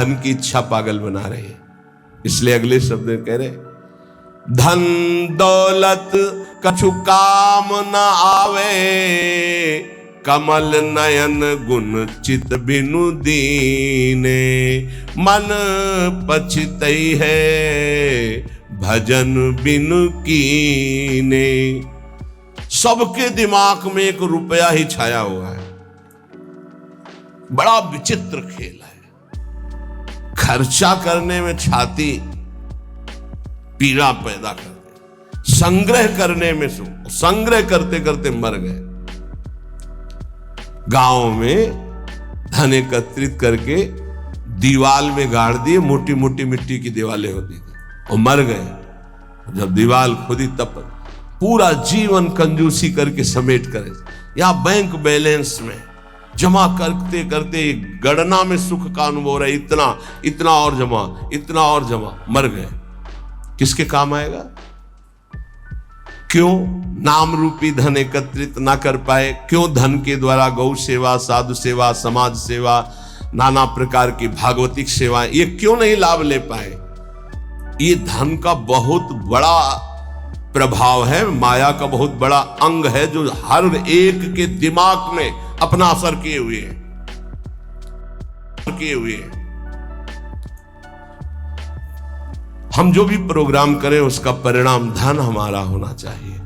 धन की इच्छा पागल बना रही है। इसलिए अगले शब्द में कह रहे, धन दौलत कछु काम न आवे, कमल नयन गुण चित बिनु दीने, मन पछतई है भजन बिनु कीने। सबके दिमाग में एक रुपया ही छाया हुआ है। बड़ा विचित्र खेल है। खर्चा करने में छाती पीड़ा पैदा कर दे, संग्रह करने में सुख, संग्रह करते करते मर गए। गांव में धन एकत्रित करके दीवाल में गाड़ दिए, मोटी मोटी मिट्टी की दीवालें होती थी, और मर गए। जब दीवाल खुदी तब पूरा जीवन कंजूसी करके समेट करे, या बैंक बैलेंस में जमा करते करते गणना में सुख का अनुभव रहा, इतना इतना और जमा, इतना और जमा, मर गए। किसके काम आएगा? क्यों नाम रूपी धन एकत्रित ना कर पाए? क्यों धन के द्वारा गौ सेवा, साधु सेवा, समाज सेवा, नाना प्रकार की भागवतिक सेवा, ये क्यों नहीं लाभ ले पाए? ये धन का बहुत बड़ा प्रभाव है, माया का बहुत बड़ा अंग है, जो हर एक के दिमाग में अपना असर किए हुए हैं। हम जो भी प्रोग्राम करें उसका परिणाम धन हमारा होना चाहिए।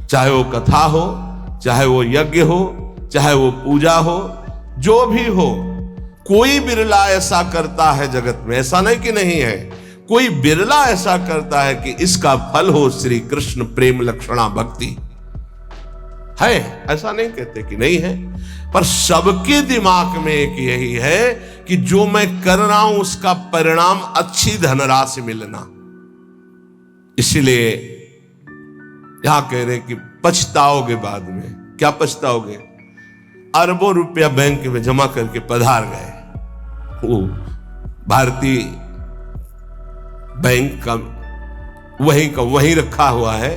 चाहे वो कथा हो, चाहे वो यज्ञ हो, चाहे वो पूजा हो, जो भी हो। कोई बिरला ऐसा करता है जगत में, ऐसा नहीं कि नहीं है, कोई बिरला ऐसा करता है कि इसका फल हो श्री कृष्ण प्रेम लक्षणा भक्ति। है, ऐसा नहीं कहते कि नहीं है, पर सबके दिमाग में एक यही है कि जो मैं कर रहा हूं उसका परिणाम अच्छी धनराशि मिलना। इसलिए यहां कह रहे कि पछताओगे बाद में। क्या पछताओगे? अरबों रुपया बैंक में जमा करके पधार गए, वो भारतीय बैंक का वहीं रखा हुआ है,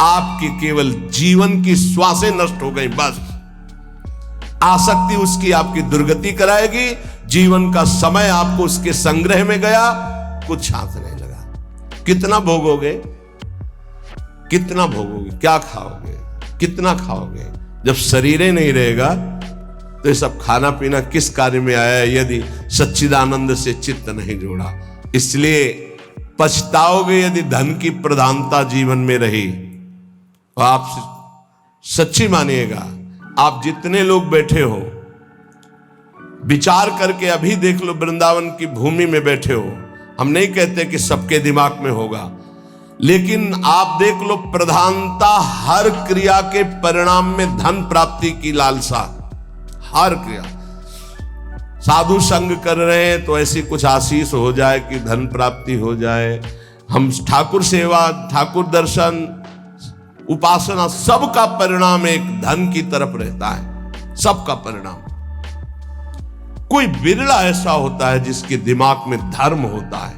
आपकी केवल जीवन की श्वासें नष्ट हो गई। बस आसक्ति उसकी आपकी दुर्गति कराएगी। जीवन का समय आपको उसके संग्रह में गया, कुछ हाथ नहीं लगा। कितना भोगोगे? कितना भोगोगे? क्या खाओगे? कितना खाओगे? जब शरीर ही नहीं रहेगा तो ये सब खाना पीना किस कार्य में आया है, यदि सच्चिदानंद से चित्त नहीं जोड़ा। इसलिए पछताओगे यदि धन की प्रधानता जीवन में रही। तो आप सच्ची मानिएगा, आप जितने लोग बैठे हो, विचार करके अभी देख लो, वृंदावन की भूमि में बैठे हो। हम नहीं कहते कि सबके दिमाग में होगा, लेकिन आप देख लो, प्रधानता हर क्रिया के परिणाम में धन प्राप्ति की लालसा। हर क्रिया, साधु संग कर रहे हैं तो ऐसी कुछ आशीष हो जाए कि धन प्राप्ति हो जाए। हम ठाकुर सेवा, ठाकुर दर्शन, उपासना, सबका परिणाम एक धन की तरफ रहता है। सबका परिणाम। कोई बिरला ऐसा होता है जिसके दिमाग में धर्म होता है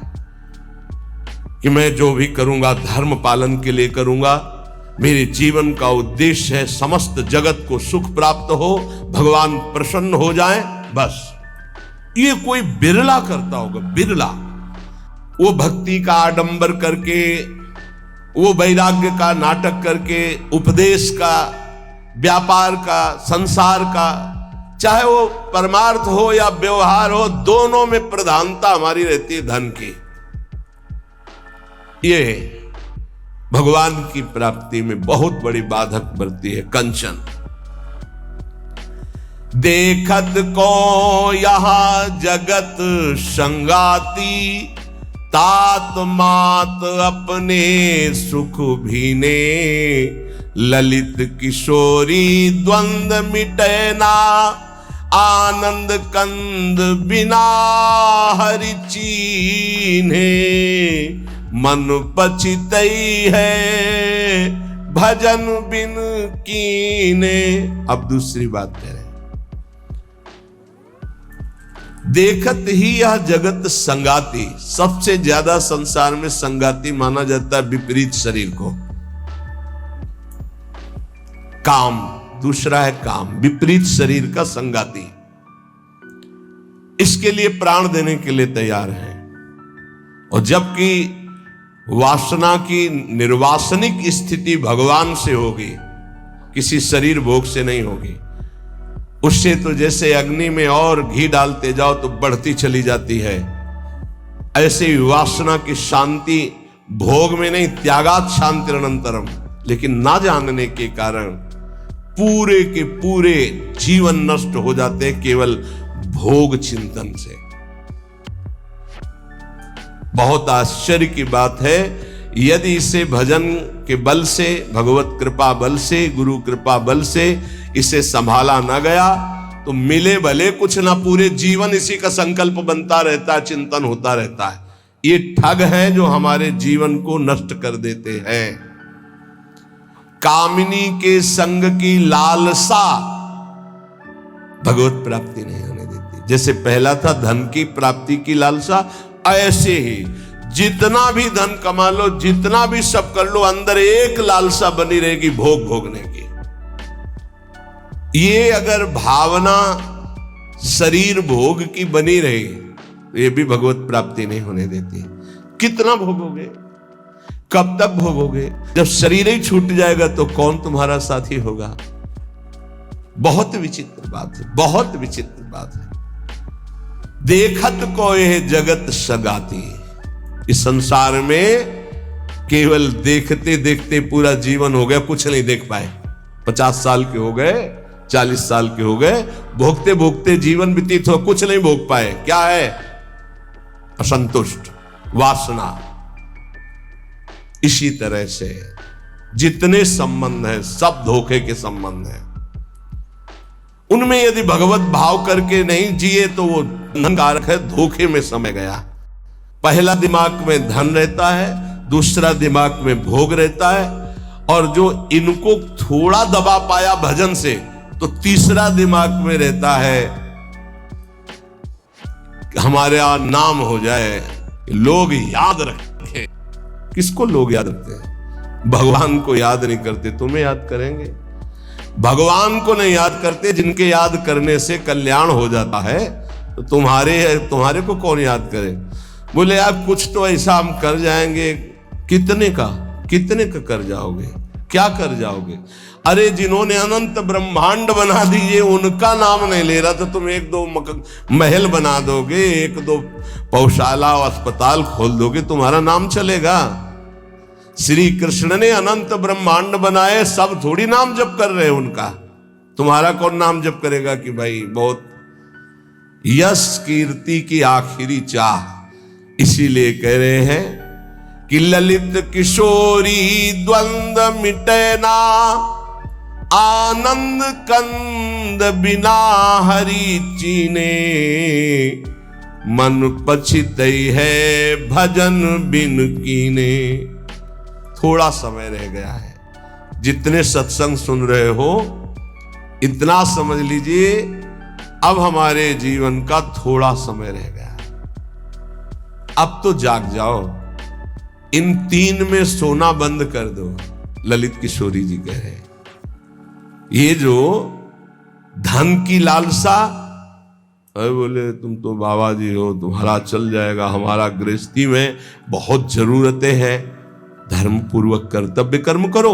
कि मैं जो भी करूंगा धर्म पालन के लिए करूंगा, मेरे जीवन का उद्देश्य है समस्त जगत को सुख प्राप्त हो, भगवान प्रसन्न हो जाए, बस। ये कोई बिरला करता होगा, बिरला। वो भक्ति का आडंबर करके, वो वैराग्य का नाटक करके, उपदेश का, व्यापार का, संसार का, चाहे वो परमार्थ हो या व्यवहार हो, दोनों में प्रधानता हमारी रहती है धन की। ये भगवान की प्राप्ति में बहुत बड़ी बाधक बनती है कंचन। देखत को यहां जगत संगाती, तात मात अपने सुख भीने, ललित किशोरी द्वंद मिटे ना, आनंद कंद बिना हरि चीन्हे, मन पछितई है भजन बिन कीने। अब दूसरी बात कह रहे, देखत ही यह जगत संगाती। सबसे ज्यादा संसार में संगाती माना जाता है विपरीत शरीर को। काम, दूसरा है काम, विपरीत शरीर का संगाती। इसके लिए प्राण देने के लिए तैयार हैं। और जबकि वासना की निर्वासनिक स्थिति भगवान से होगी, किसी शरीर भोग से नहीं होगी। उससे तो जैसे अग्नि में और घी डालते जाओ तो बढ़ती चली जाती है, ऐसे ही वासना की शांति भोग में नहीं, त्यागात शांतिरनंतरम। लेकिन ना जानने के कारण पूरे के पूरे जीवन नष्ट हो जाते हैं केवल भोग चिंतन से। बहुत आश्चर्य की बात है, यदि इसे भजन के बल से, भगवत कृपा बल से, गुरु कृपा बल से इसे संभाला ना गया तो मिले भले कुछ ना, पूरे जीवन इसी का संकल्प बनता रहता है, चिंतन होता रहता है। ये ठग है जो हमारे जीवन को नष्ट कर देते हैं। कामिनी के संग की लालसा भगवत प्राप्ति नहीं होने देती। जैसे पहला था धन की प्राप्ति की लालसा, ऐसे ही जितना भी धन कमा लो, जितना भी सब कर लो, अंदर एक लालसा बनी रहेगी भोग भोगने की। ये अगर भावना शरीर भोग की बनी रही तो ये भी भगवत प्राप्ति नहीं होने देती। कितना भोगोगे, कब तक भोगोगे? जब शरीर ही छूट जाएगा तो कौन तुम्हारा साथी होगा? बहुत विचित्र बात है, बहुत विचित्र बात है। देखत को यह जगत सगाती। इस संसार में केवल देखते देखते पूरा जीवन हो गया, कुछ नहीं देख पाए। 50 साल के हो गए, 40 साल के हो गए, भोगते भोगते जीवन व्यतीत हो, कुछ नहीं भोग पाए। क्या है? असंतुष्ट, वासना। इसी तरह से जितने संबंध हैं सब धोखे के संबंध हैं। उनमें यदि भगवत भाव करके नहीं जिए तो वो धनकारक है, धोखे में समय गया। पहला दिमाग में धन रहता है, दूसरा दिमाग में भोग रहता है, और जो इनको थोड़ा दबा पाया भजन से तो तीसरा दिमाग में रहता है हमारे यहां नाम हो जाए, लोग याद रखें। किसको लोग याद रखते हैं? भगवान को याद नहीं करते, तुम्हें याद करेंगे। भगवान को नहीं याद करते, जिनके याद करने से कल्याण हो जाता है, तो तुम्हारे को कौन याद करे? बोले यार कुछ तो ऐसा हम कर जाएंगे। कितने का कर जाओगे? क्या कर जाओगे? अरे जिन्होंने अनंत ब्रह्मांड बना दिए उनका नाम नहीं ले रहा, तो तुम 1-2 महल बना दोगे, 1-2 पौशाला और अस्पताल खोल दोगे, तुम्हारा नाम चलेगा? श्री कृष्ण ने अनंत ब्रह्मांड बनाए, सब थोड़ी नाम जप कर रहे हैं उनका। तुम्हारा कौन नाम जप करेगा कि भाई बहुत यश कीर्ति की आखिरी चाह। इसीलिए कह रहे हैं कि ललित किशोरी द्वंद्व मिटे ना, आनंद कंद बिना हरि चीने, मन पछितई है भजन बिन कीने। थोड़ा समय रह गया है। जितने सत्संग सुन रहे हो इतना समझ लीजिए, अब हमारे जीवन का थोड़ा समय रह गया है। अब तो जाग जाओ, इन 3 में सोना बंद कर दो। ललित किशोरी जी कह रहे हैं ये जो धन की लालसा, अरे बोले तुम तो बाबा जी हो, तुम्हारा चल जाएगा, हमारा गृहस्थी में बहुत जरूरतें हैं, धर्म पूर्वक कर्तव्य कर्म करो,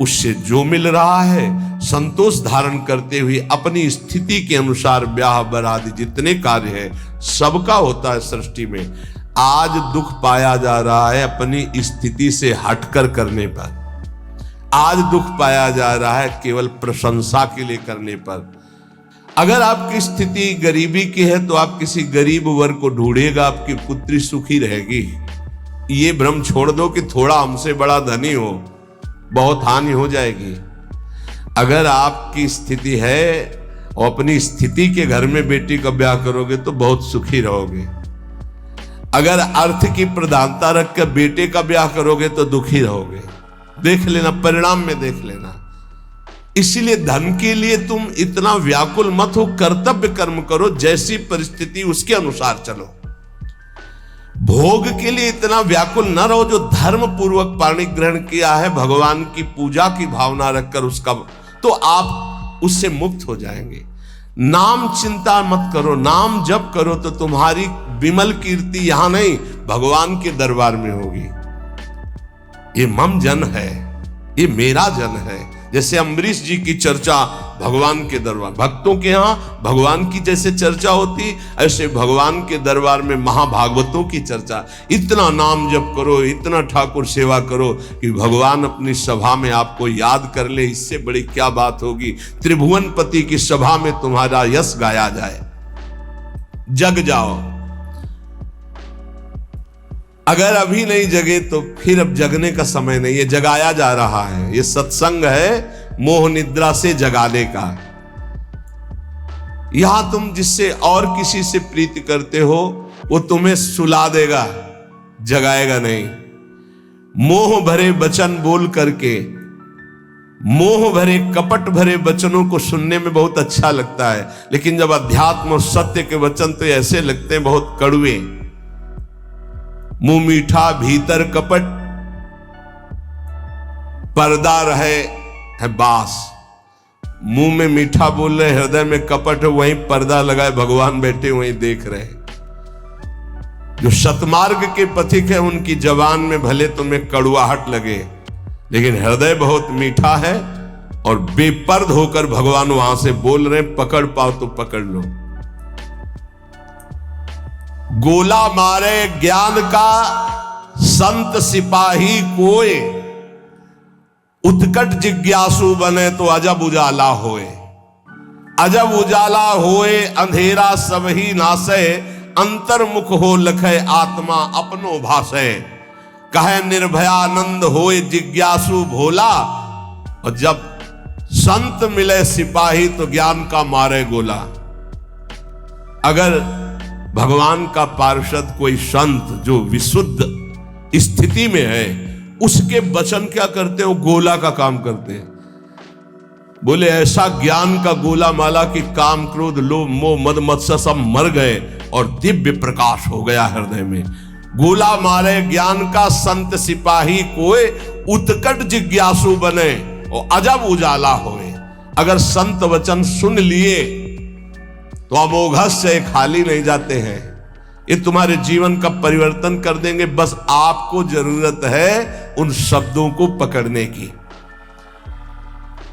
उससे जो मिल रहा है संतोष धारण करते हुए अपनी स्थिति के अनुसार ब्याह बरादी जितने कार्य है सबका होता है सृष्टि में। आज दुख पाया जा रहा है अपनी स्थिति से हटकर करने पर। आज दुख पाया जा रहा है केवल प्रशंसा के लिए करने पर। अगर आपकी स्थिति गरीबी की है तो आप किसी गरीब वर्ग को ढूंढिएगा, आपकी पुत्री सुखी रहेगी। ये भ्रम छोड़ दो कि थोड़ा हमसे बड़ा धनी हो, बहुत हानि हो जाएगी। अगर आपकी स्थिति है और अपनी स्थिति के घर में बेटी का ब्याह करोगे तो बहुत सुखी रहोगे। अगर अर्थ की प्रधानता रखकर बेटे का ब्याह करोगे तो दुखी रहोगे। देख लेना, परिणाम में देख लेना। इसीलिए धन के लिए तुम इतना व्याकुल मत हो, कर्तव्य कर्म करो, जैसी परिस्थिति उसके अनुसार चलो। भोग के लिए इतना व्याकुल न रहो, जो धर्म पूर्वक पाणी ग्रहण किया है भगवान की पूजा की भावना रखकर उसका, तो आप उससे मुक्त हो जाएंगे। नाम चिंता मत करो, नाम जप करो तो तुम्हारी विमल कीर्ति यहां नहीं भगवान के दरबार में होगी। ये मम जन है, ये मेरा जन है। जैसे अम्बरीश जी की चर्चा भगवान के दरबार, भक्तों के यहां भगवान की जैसे चर्चा होती, ऐसे भगवान के दरबार में महाभागवतों की चर्चा। इतना नाम जप करो, इतना ठाकुर सेवा करो कि भगवान अपनी सभा में आपको याद कर ले। इससे बड़ी क्या बात होगी। त्रिभुवनपति की सभा में तुम्हारा यश गाया जाए। जग जाओ। अगर अभी नहीं जगे तो फिर अब जगने का समय नहीं है, जगाया जा रहा है। ये सत्संग है मोह निद्रा से जगाने का। यहां तुम जिससे और किसी से प्रीति करते हो वो तुम्हें सुला देगा, जगाएगा नहीं। मोह भरे वचन बोल करके, मोह भरे कपट भरे वचनों को सुनने में बहुत अच्छा लगता है, लेकिन जब अध्यात्म और सत्य के वचन तो ऐसे लगते हैं बहुत कड़वे। मुंह मीठा भीतर कपट, पर्दा रहे है बास। मुंह में मीठा बोल रहे, हृदय में कपट है, वहीं पर्दा लगाए भगवान बैठे वहीं देख रहे। जो सतमार्ग के पथिक है उनकी जबान में भले तुम्हें कड़वाहट लगे, लेकिन हृदय बहुत मीठा है और बेपर्द होकर भगवान वहां से बोल रहे। पकड़ पाओ तो पकड़ लो। गोला मारे ज्ञान का संत सिपाही कोय, उत्कट जिज्ञासु बने तो अजब उजाला होए। अजब उजाला होए अंधेरा सब ही नासे, अंतर्मुख हो लखे आत्मा अपनो भासे। कहे निर्भयानंद होए जिज्ञासु भोला, और जब संत मिले सिपाही तो ज्ञान का मारे गोला। अगर भगवान का पार्षद कोई संत जो विशुद्ध स्थिति में है, उसके वचन क्या करते हो? गोला का काम करते हैं। बोले ऐसा ज्ञान का गोला माला कि काम क्रोध लोभ मोह मद मत्सर सब मर गए और दिव्य प्रकाश हो गया हृदय में। गोला मारे ज्ञान का संत सिपाही कोई, उत्कट जिज्ञासु बने और अजब उजाला होए। अगर संत वचन सुन लिए तो अमोघस से खाली नहीं जाते हैं। ये तुम्हारे जीवन का परिवर्तन कर देंगे। बस आपको जरूरत है उन शब्दों को पकड़ने की।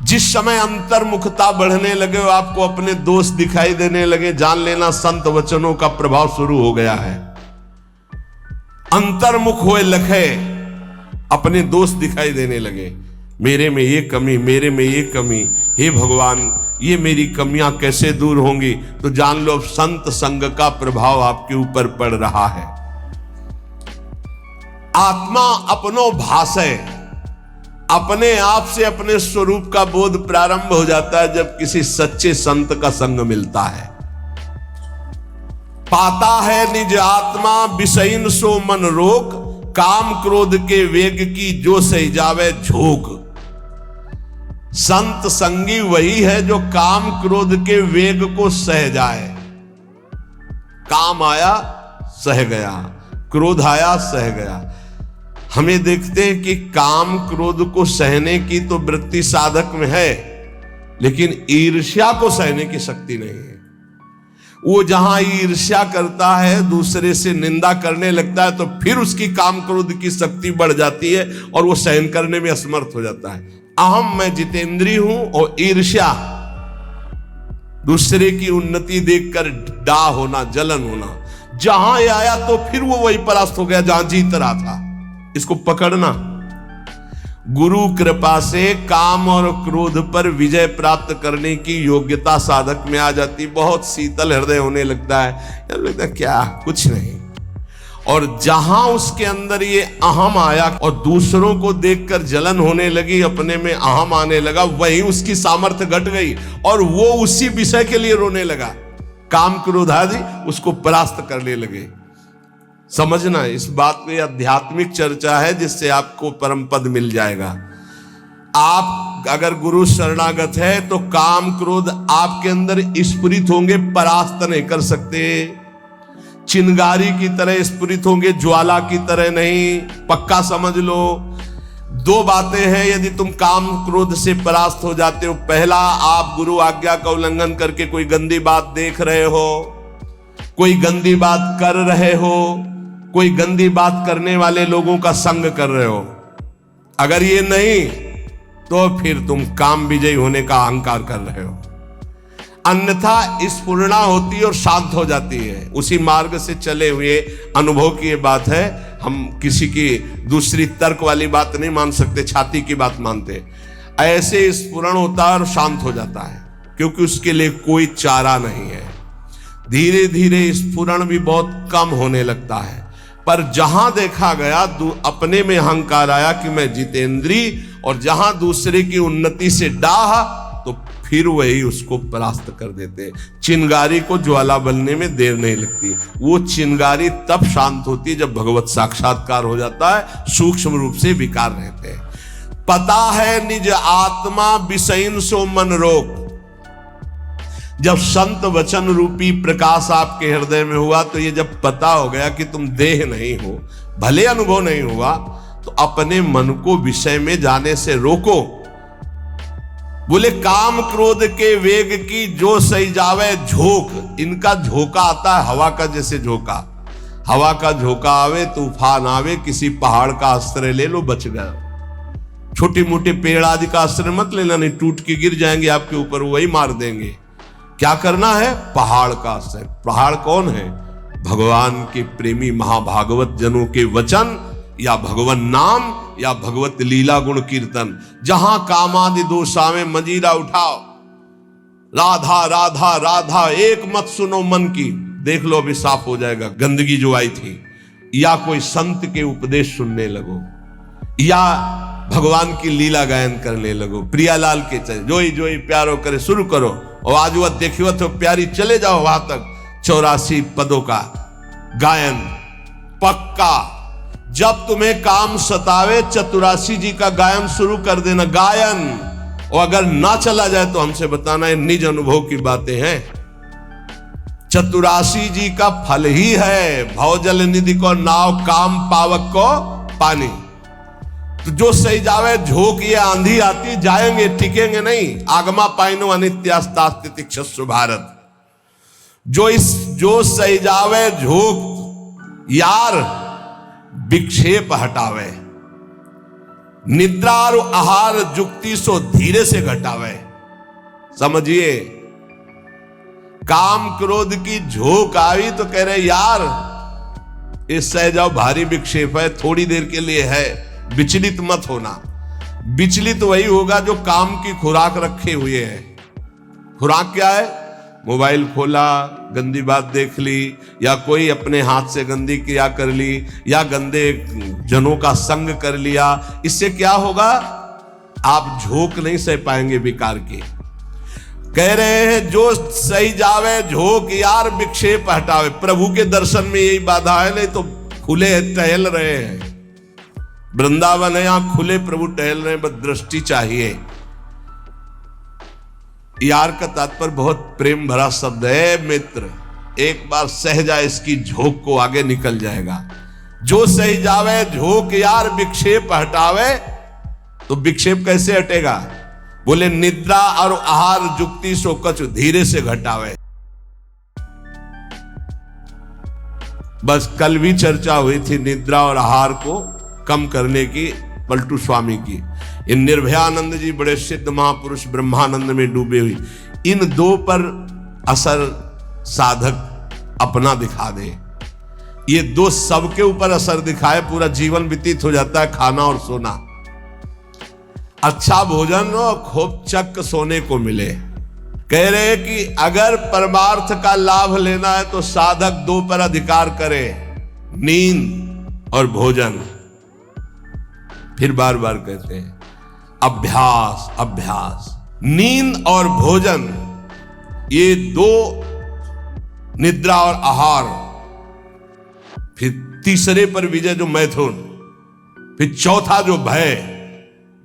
जिस समय अंतर्मुखता बढ़ने लगे, आपको अपने दोष दिखाई देने लगे, जान लेना संत वचनों का प्रभाव शुरू हो गया है। अंतर्मुख हुए लखे, अपने दोष दिखाई देने लगे। मेरे में ये कमी, मेरे में ये कमी, हे भगवान ये मेरी कमियां कैसे दूर होंगी? तो जान लो संत संग का प्रभाव आपके ऊपर पड़ रहा है। आत्मा अपनो भाषे, अपने आप से अपने स्वरूप का बोध प्रारंभ हो जाता है जब किसी सच्चे संत का संग मिलता है। पाता है निज आत्मा विषयन सो मन रोक, काम क्रोध के वेग की जो सही जावे झोंक। संत संगी वही है जो काम क्रोध के वेग को सह जाए। काम आया सह गया, क्रोध आया सह गया। हमें देखते हैं कि काम क्रोध को सहने की तो वृत्ति साधक में है, लेकिन ईर्ष्या को सहने की शक्ति नहीं है। वो जहां ईर्ष्या करता है, दूसरे से निंदा करने लगता है, तो फिर उसकी काम क्रोध की शक्ति बढ़ जाती है और वो सहन करने में असमर्थ हो जाता है। अहम मैं जितेंद्रिय हूं और ईर्ष्या दूसरे की उन्नति देखकर डा होना, जलन होना, जहां आया तो फिर वो वही परास्त हो गया जहां जीत रहा था। इसको पकड़ना। गुरु कृपा से काम और क्रोध पर विजय प्राप्त करने की योग्यता साधक में आ जाती। बहुत शीतल हृदय होने लगता है, लगता है क्या कुछ नहीं। और जहां उसके अंदर ये अहम आया और दूसरों को देखकर जलन होने लगी, अपने में अहम आने लगा, वहीं उसकी सामर्थ्य घट गई और वो उसी विषय के लिए रोने लगा। काम क्रोध आदि उसको परास्त करने लगे। समझना इस बात में, आध्यात्मिक चर्चा है जिससे आपको परम पद मिल जाएगा। आप अगर गुरु शरणागत है तो काम क्रोध आपके अंदर स्फुरित होंगे, परास्त नहीं कर सकते। चिंगारी की तरह स्फुरित होंगे, ज्वाला की तरह नहीं। पक्का समझ लो, दो बातें हैं यदि तुम काम क्रोध से परास्त हो जाते हो। पहला, आप गुरु आज्ञा का उल्लंघन करके कोई गंदी बात देख रहे हो, कोई गंदी बात कर रहे हो, कोई गंदी बात करने वाले लोगों का संग कर रहे हो। अगर ये नहीं तो फिर तुम काम विजयी होने का अहंकार कर रहे हो। अन्यथा स्फुरणा होती है और शांत हो जाती है। उसी मार्ग से चले हुए अनुभव की ये बात है। हम किसी की दूसरी तर्क वाली बात नहीं मान सकते, छाती की बात मानते। ऐसे स्फुरण होता है और शांत हो जाता है, क्योंकि उसके लिए कोई चारा नहीं है। धीरे धीरे स्फुरण भी बहुत कम होने लगता है। पर जहां देखा गया अपने में अहंकार आया कि मैं जितेंद्री, और जहां दूसरे की उन्नति से डाह, तो फिर वही उसको परास्त कर देते। चिंगारी को ज्वाला बनने में देर नहीं लगती। वो चिंगारी तब शांत होती है जब भगवत साक्षात्कार हो जाता है, सूक्ष्म रूप से विकार रहते हैं। पता है निज आत्मा विषयन सो मन रोक। जब संत वचन रूपी प्रकाश आपके हृदय में हुआ, तो ये जब पता हो गया कि तुम देह नहीं हो, भले अनुभव नहीं हुआ, तो अपने मन को विषय में जाने से रोको। बोले काम क्रोध के वेग की जो सही जावे झोंक। इनका झोंका आता है हवा का, जैसे झोंका। हवा का झोंका आवे, तूफान आवे, किसी पहाड़ का आश्रय ले लो, बच गए। छोटे मोटे पेड़ आदि का आश्रय मत लेना, नहीं टूट के गिर जाएंगे आपके ऊपर, वही मार देंगे। क्या करना है? पहाड़ का आश्रय। पहाड़ कौन है? भगवान के प्रेमी महाभागवत जनों के वचन, या भगवान नाम, या भगवत लीला गुण कीर्तन। जहां कामादि दोष आवे मंजीरा उठाओ, राधा राधा राधा एक मत सुनो मन की। देख लो अभी साफ हो जाएगा गंदगी जो आई थी। या कोई संत के उपदेश सुनने लगो, या भगवान की लीला गायन करने लगो। प्रियालाल के चले जोई जोई प्यारो करे शुरू करो, और आज वह देखियो तो प्यारी, चले जाओ वहां तक। 84 पदों का गायन पक्का। जब तुम्हें काम सतावे, चतुरासी जी का गायन शुरू कर देना, गायन। और अगर ना चला जाए तो हमसे बताना, है निज अनुभव की बातें हैं। चतुरासी जी का फल ही है भवजल निधि को नाव, काम पावक को पानी। तो जो सही जावे झोंक, ये आंधी आती, जाएंगे टिकेंगे नहीं। आगमा पाइनो अनित्यास्तास्तितिक्षस्व भारत। जो सही जावे झोंक यार, विक्षेप हटावे। निद्रा और आहार जुक्ति सो धीरे से घटावे। समझिए, काम क्रोध की झोंक आई तो कह रहे यार इस सह जाओ, भारी विक्षेप है, थोड़ी देर के लिए है, विचलित मत होना। विचलित वही होगा जो काम की खुराक रखे हुए है। खुराक क्या है? मोबाइल खोला, गंदी बात देख ली, या कोई अपने हाथ से गंदी क्रिया कर ली, या गंदे जनों का संग कर लिया। इससे क्या होगा? आप झोंक नहीं सह पाएंगे विकार की। कह रहे हैं जो सही जावे झोंक यार, विक्षेप हटावे। प्रभु के दर्शन में यही बाधा है, नहीं तो खुले टहल रहे हैं। वृंदावन है, यहां खुले प्रभु टहल रहे हैं, बस दृष्टि चाहिए। यार का तात्पर्य बहुत प्रेम भरा शब्द है मित्र। एक बार सह जाए इसकी झोंक को, आगे निकल जाएगा। जो सही जावे झोंक यार, विक्षेप हटावे। तो विक्षेप कैसे हटेगा? बोले निद्रा और आहार जुक्ति सो कछु धीरे से घटावे। बस कल भी चर्चा हुई थी निद्रा और आहार को कम करने की, पलटू स्वामी की। इन निर्भयानंद जी बड़े सिद्ध महापुरुष ब्रह्मानंद में डूबे हुए, इन दो पर असर साधक अपना दिखा दे। ये दो सबके ऊपर असर दिखाए, पूरा जीवन व्यतीत हो जाता है। खाना और सोना, अच्छा भोजन और खूब चक सोने को मिले। कह रहे कि अगर परमार्थ का लाभ लेना है तो साधक दो पर अधिकार करे, नींद और भोजन। फिर बार बार कहते हैं अभ्यास अभ्यास। नींद और भोजन, ये दो, निद्रा और आहार। फिर तीसरे पर विजय जो मैथुन, फिर चौथा जो भय।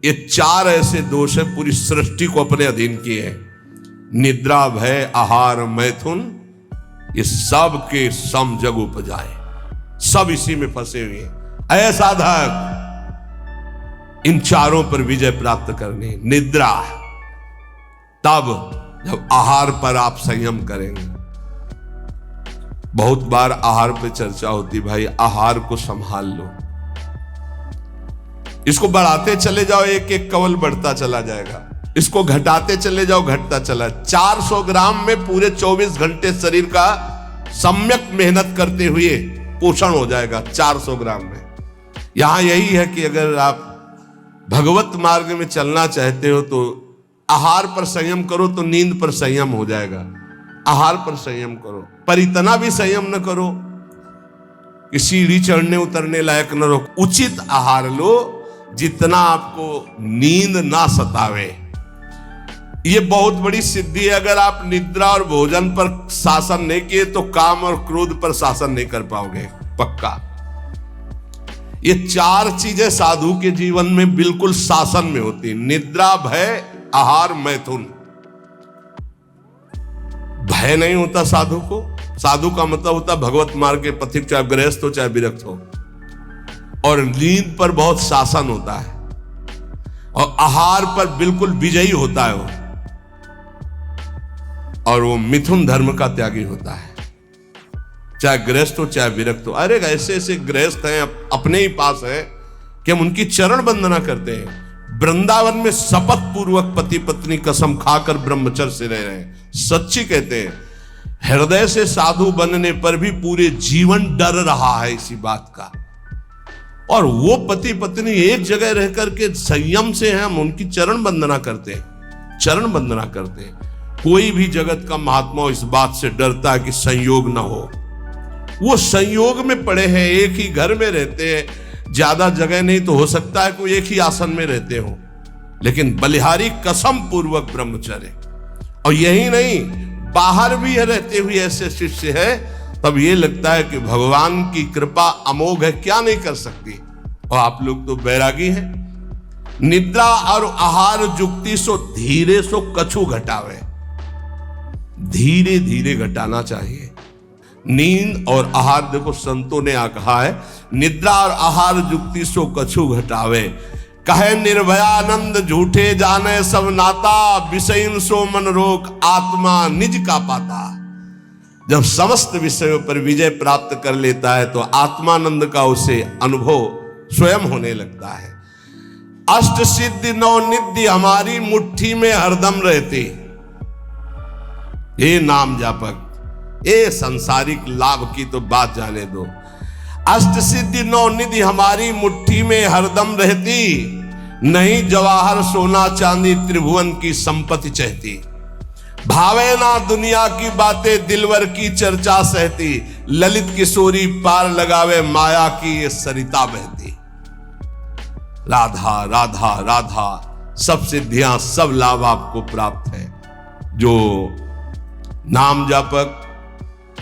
ये चार ऐसे दोष है पूरी सृष्टि को अपने अधीन किए। निद्रा, भय, आहार, मैथुन, ये सब के सम जग उपजाए, सब इसी में फंसे हुए। ऐसा साधक इन चारों पर विजय प्राप्त करनी। निद्रा तब जब आहार पर आप संयम करेंगे। बहुत बार आहार पे चर्चा होती, भाई आहार को संभाल लो, इसको बढ़ाते चले जाओ, एक एक कवल बढ़ता चला जाएगा, इसको घटाते चले जाओ, घटता चला। 400 ग्राम में पूरे 24 घंटे शरीर का सम्यक मेहनत करते हुए पोषण हो जाएगा 400 ग्राम में। यहां यही है कि अगर आप भगवत मार्ग में चलना चाहते हो तो आहार पर संयम करो, तो नींद पर संयम हो जाएगा। आहार पर संयम करो, पर इतना भी संयम न करो कि सीढ़ी चढ़ने उतरने लायक न रहो। उचित आहार लो जितना आपको नींद ना सतावे। ये बहुत बड़ी सिद्धि है। अगर आप निद्रा और भोजन पर शासन नहीं किए तो काम और क्रोध पर शासन नहीं कर पाओगे, पक्का। ये 4 चीजें साधु के जीवन में बिल्कुल शासन में होती। निद्रा, भय, आहार, मैथुन। भय नहीं होता साधु को। साधु का मतलब होता भगवत मार्ग के पथिक, चाहे गृहस्थ हो चाहे विरक्त हो। और नींद पर बहुत शासन होता है और आहार पर बिल्कुल विजयी होता है वो। और वो मिथुन धर्म का त्यागी होता है, चाहे गृहस्थ हो चाहे विरक्त हो। अरे ऐसे ऐसे गृहस्थ हैं अपने ही पास है कि हम उनकी चरण वंदना करते हैं। वृंदावन में शपथ पूर्वक पति पत्नी कसम खाकर ब्रह्मचर्य से रह रहे हैं। सच्ची कहते हैं, हृदय से साधु बनने पर भी पूरे जीवन डर रहा है इसी बात का। और वो पति पत्नी एक जगह रह करके संयम से हैं, हम उनकी चरण वंदना करते हैं, चरण वंदना करते हैं। कोई भी जगत का महात्मा इस बात से डरता है कि संयोग ना हो। वो संयोग में पड़े हैं, एक ही घर में रहते हैं, ज्यादा जगह नहीं तो हो सकता है कोई एक ही आसन में रहते हो, लेकिन बलिहारी कसम पूर्वक ब्रह्मचर्य। और यही नहीं, बाहर भी रहते हुए ऐसे शिष्य है, तब ये लगता है कि भगवान की कृपा अमोघ है, क्या नहीं कर सकती। और आप लोग तो बैरागी हैं। निद्रा और आहार जुक्ति सो धीरे सो कछु घटावे। धीरे धीरे घटाना चाहिए। नींद और आहार, देखो संतों ने कहा है, निद्रा और आहार जुक्ति सो कछु घटावे। कहे निर्भयानंद झूठे जाने सब नाता, विषयन सो मन रोक आत्मा निज का पाता। जब समस्त विषयों पर विजय प्राप्त कर लेता है तो आत्मानंद का उसे अनुभव स्वयं होने लगता है। अष्ट सिद्धि नौ निधि हमारी मुट्ठी में हरदम रहती। ये नाम जापक, ये सांसारिक लाभ की तो बात जाने दो। अष्ट सिद्धि नौ निधि हमारी मुट्ठी में हरदम रहती, नहीं जवाहर सोना चांदी त्रिभुवन की संपत्ति चाहती। भावे ना दुनिया की बातें दिलवर की चर्चा सहती, ललित किशोरी पार लगावे माया की ये सरिता बहती। राधा राधा राधा, सब सिद्धियां सब लाभ आपको प्राप्त है। जो नाम जापक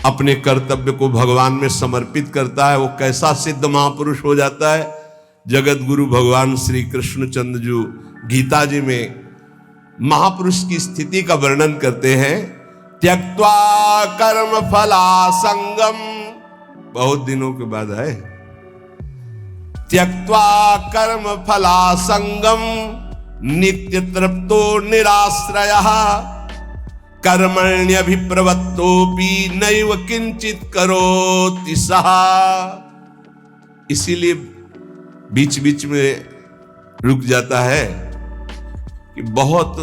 अपने कर्तव्य को भगवान में समर्पित करता है वो कैसा सिद्ध महापुरुष हो जाता है। जगत गुरु भगवान श्री कृष्णचंद्र जी गीता जी में महापुरुष की स्थिति का वर्णन करते हैं। त्यक्त्वा कर्म फला संगम, बहुत दिनों के बाद है, त्यक्त्वा कर्म फला संगम नित्य तृप्तो निराश्रयः, कर्मण्यभिप्रवृत्तोपि नैव किंचित करोति सः। इसीलिए बीच बीच में रुक जाता है कि बहुत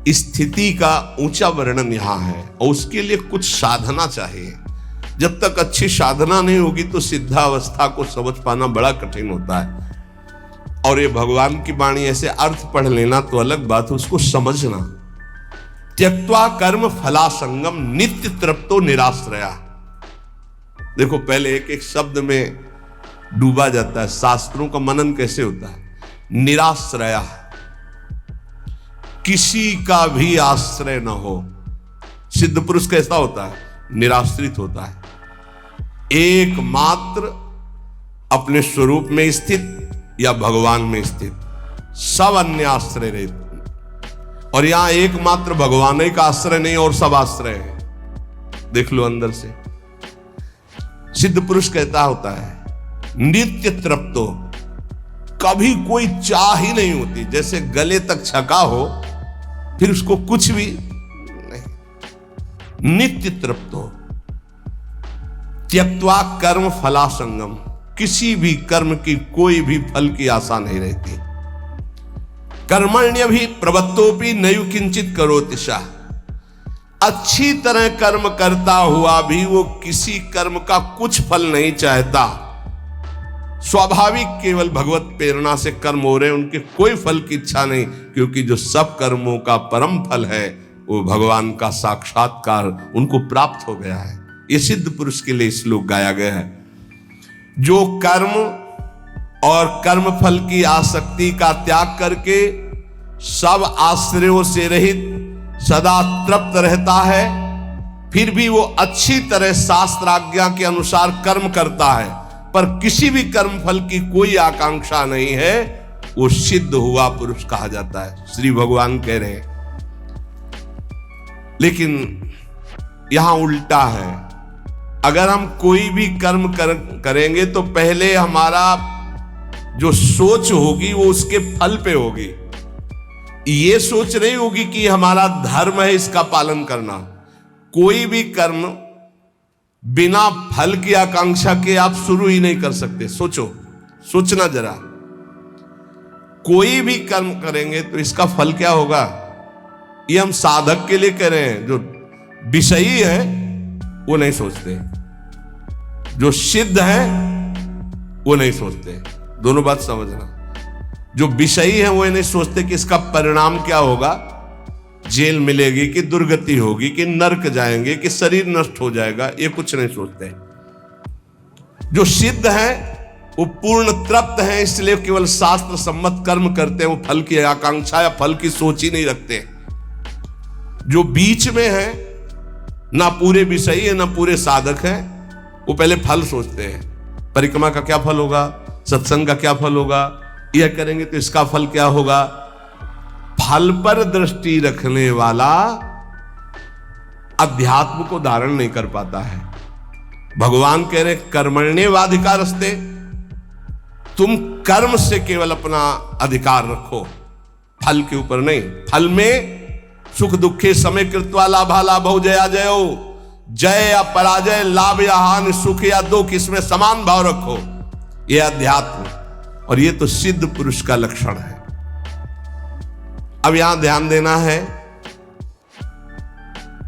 स्थिति का ऊंचा वर्णन यहां है और उसके लिए कुछ साधना चाहिए। जब तक अच्छी साधना नहीं होगी तो सिद्धावस्था को समझ पाना बड़ा कठिन होता है। और ये भगवान की वाणी ऐसे अर्थ पढ़ लेना तो अलग बात है, उसको समझना। त्यक्त्वा कर्म फला संगम नित्य तृप्तो निराश्रया। देखो पहले एक एक शब्द में डूबा जाता है। शास्त्रों का मनन कैसे होता है? निराश्रया, किसी का भी आश्रय न हो। सिद्ध पुरुष कैसा होता है? निराश्रित होता है, एकमात्र अपने स्वरूप में स्थित या भगवान में स्थित, सब अन्य आश्रय रहते। और यहां एकमात्र भगवान ही का आश्रय नहीं और सब आश्रय है। देख लो अंदर से। सिद्ध पुरुष कहता होता है नित्य तृप्तो, कभी कोई चाह ही नहीं होती, जैसे गले तक छका हो फिर उसको कुछ भी नहीं, नित्य तृप्त हो। त्यक्त्वा कर्म फलासंगम, किसी भी कर्म की कोई भी फल की आशा नहीं रहती। कर्मण्य भी प्रवत्तोपि नयु किंचित करोति सः, अच्छी तरह कर्म करता हुआ भी वो किसी कर्म का कुछ फल नहीं चाहता। स्वाभाविक केवल भगवत प्रेरणा से कर्म हो रहे हैं, उनके कोई फल की इच्छा नहीं, क्योंकि जो सब कर्मों का परम फल है वो भगवान का साक्षात्कार उनको प्राप्त हो गया है। ये सिद्ध पुरुष के लिए श्लोक गाया गया है। जो कर्म और कर्म फल की आसक्ति का त्याग करके सब आश्रयों से रहित सदा तृप्त रहता है, फिर भी वो अच्छी तरह शास्त्राज्ञा के अनुसार कर्म करता है, पर किसी भी कर्म फल की कोई आकांक्षा नहीं है, वो सिद्ध हुआ पुरुष कहा जाता है, श्री भगवान कह रहे हैं। लेकिन यहां उल्टा है, अगर हम कोई भी कर्म करेंगे तो पहले हमारा जो सोच होगी वो उसके फल पे होगी। ये सोच नहीं होगी कि हमारा धर्म है इसका पालन करना। कोई भी कर्म बिना फल की आकांक्षा के आप शुरू ही नहीं कर सकते। सोचना जरा, कोई भी कर्म करेंगे तो इसका फल क्या होगा, ये हम साधक के लिए कह रहे हैं। जो विषयी है वो नहीं सोचते, जो सिद्ध है वो नहीं सोचते। दोनों बात समझना, जो विषयी है वो नहीं सोचते कि इसका परिणाम क्या होगा, जेल मिलेगी कि दुर्गति होगी कि नरक जाएंगे कि शरीर नष्ट हो जाएगा, ये कुछ नहीं सोचते। जो सिद्ध है वो पूर्ण तृप्त है, इसलिए केवल शास्त्र सम्मत कर्म करते हैं, वो फल की आकांक्षा या फल की सोच ही नहीं रखते। जो बीच में है, ना पूरे विषयी है ना पूरे साधक है, वो पहले फल सोचते हैं। परिक्रमा का क्या फल होगा, सत्संग का क्या फल होगा, यह करेंगे तो इसका फल क्या होगा। फल पर दृष्टि रखने वाला अध्यात्म को धारण नहीं कर पाता है। भगवान कह रहे कर्मण्येवाधिकारस्ते, तुम कर्म से केवल अपना अधिकार रखो, फल के ऊपर नहीं। फल में सुख दुखे समय कृत्वा लाभा लाभो जया जयो, जय या पराजय, लाभ या हानि, सुख या दुख, इसमें समान भाव रखो। यह अध्यात्म, और यह तो सिद्ध पुरुष का लक्षण है। अब यहां ध्यान देना है,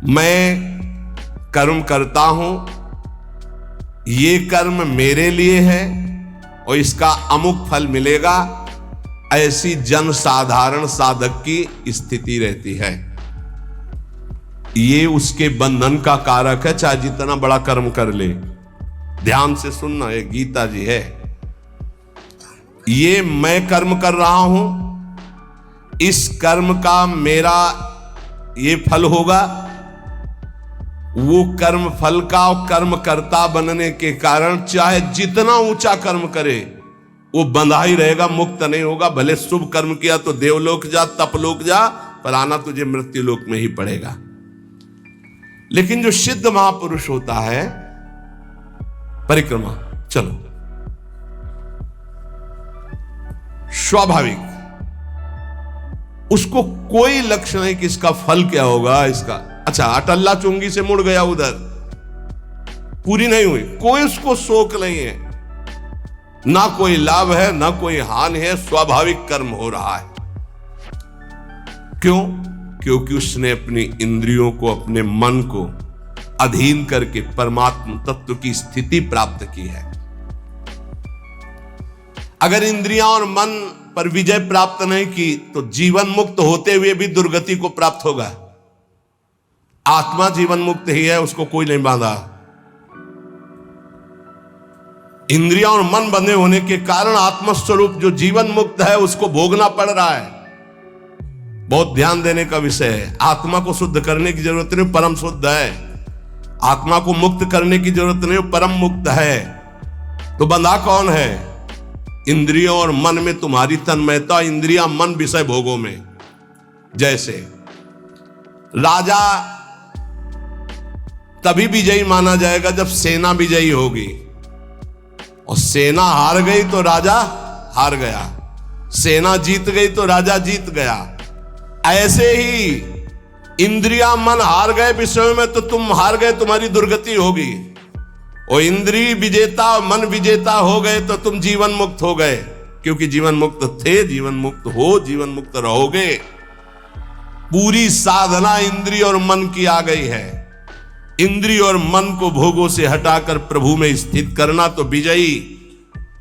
मैं कर्म करता हूं, ये कर्म मेरे लिए है और इसका अमुक फल मिलेगा, ऐसी जन साधारण साधक की स्थिति रहती है। ये उसके बंधन का कारक है, चाहे जितना बड़ा कर्म कर ले। ध्यान से सुनना, ये गीता जी है। ये मैं कर्म कर रहा हूं, इस कर्म का मेरा ये फल होगा। वो कर्म फल का और कर्म कर्ता बनने के कारण चाहे जितना ऊंचा कर्म करे वो बंधा ही रहेगा, मुक्त नहीं होगा। भले शुभ कर्म किया तो देवलोक जा, तपलोक जा, पर आना तुझे मृत्युलोक में ही पड़ेगा। लेकिन जो सिद्ध महापुरुष होता है, परिक्रमा चलो, स्वाभाविक उसको कोई लक्ष्य नहीं कि इसका फल क्या होगा। इसका अच्छा अटल्ला चुंगी से मुड़ गया, उधर पूरी नहीं हुई, कोई उसको शोक नहीं है, ना कोई लाभ है ना कोई हानि है, स्वाभाविक कर्म हो रहा है। क्यों? क्योंकि उसने अपनी इंद्रियों को, अपने मन को अधीन करके परमात्मा तत्व की स्थिति प्राप्त की है। अगर इंद्रियां और मन पर विजय प्राप्त नहीं की तो जीवन मुक्त होते हुए भी दुर्गति को प्राप्त होगा। आत्मा जीवन मुक्त ही है, उसको कोई नहीं बांधा। इंद्रियां और मन बंधे होने के कारण आत्मस्वरूप जो जीवन मुक्त है उसको भोगना पड़ रहा है। बहुत ध्यान देने का विषय है। आत्मा को शुद्ध करने की जरूरत नहीं, परम शुद्ध है। आत्मा को मुक्त करने की जरूरत नहीं, परम मुक्त है। तो बंधा कौन है? इंद्रियों और मन में तुम्हारी तन्मयता, इंद्रियां मन विषय भोगों में। जैसे राजा तभी विजयी माना जाएगा जब सेना विजयी होगी, और सेना हार गई तो राजा हार गया। सेना जीत गई तो राजा जीत गया। ऐसे ही इंद्रियां मन हार गए विषयों में तो तुम हार गए, तुम्हारी दुर्गति होगी। और इंद्रिय विजेता मन विजेता हो गए तो तुम जीवन मुक्त हो गए, क्योंकि जीवन मुक्त थे, जीवन मुक्त हो, जीवन मुक्त रहोगे। पूरी साधना इंद्रिय और मन की आ गई है। इंद्रिय और मन को भोगों से हटाकर प्रभु में स्थित करना तो विजयी।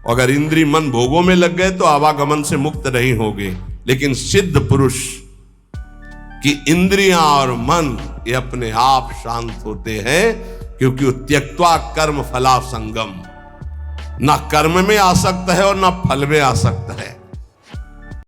अगर इंद्रिय मन भोगों में लग गए तो आवागमन से मुक्त नहीं होगे। लेकिन सिद्ध पुरुष की इंद्रियां और मन ये अपने आप शांत होते हैं, क्योंकि वो त्यक्त्वा कर्म फला संगम, ना कर्म में आसक्त है और ना फल में आसक्त है।